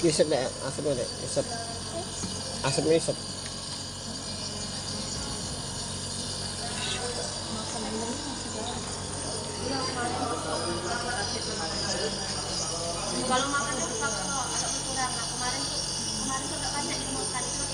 Isep deh, asap deh, isep. Asapnya isep. Kalau makannya susah kok, agak berkurang. Nah, kemarin tuh agak banyak dimakan itu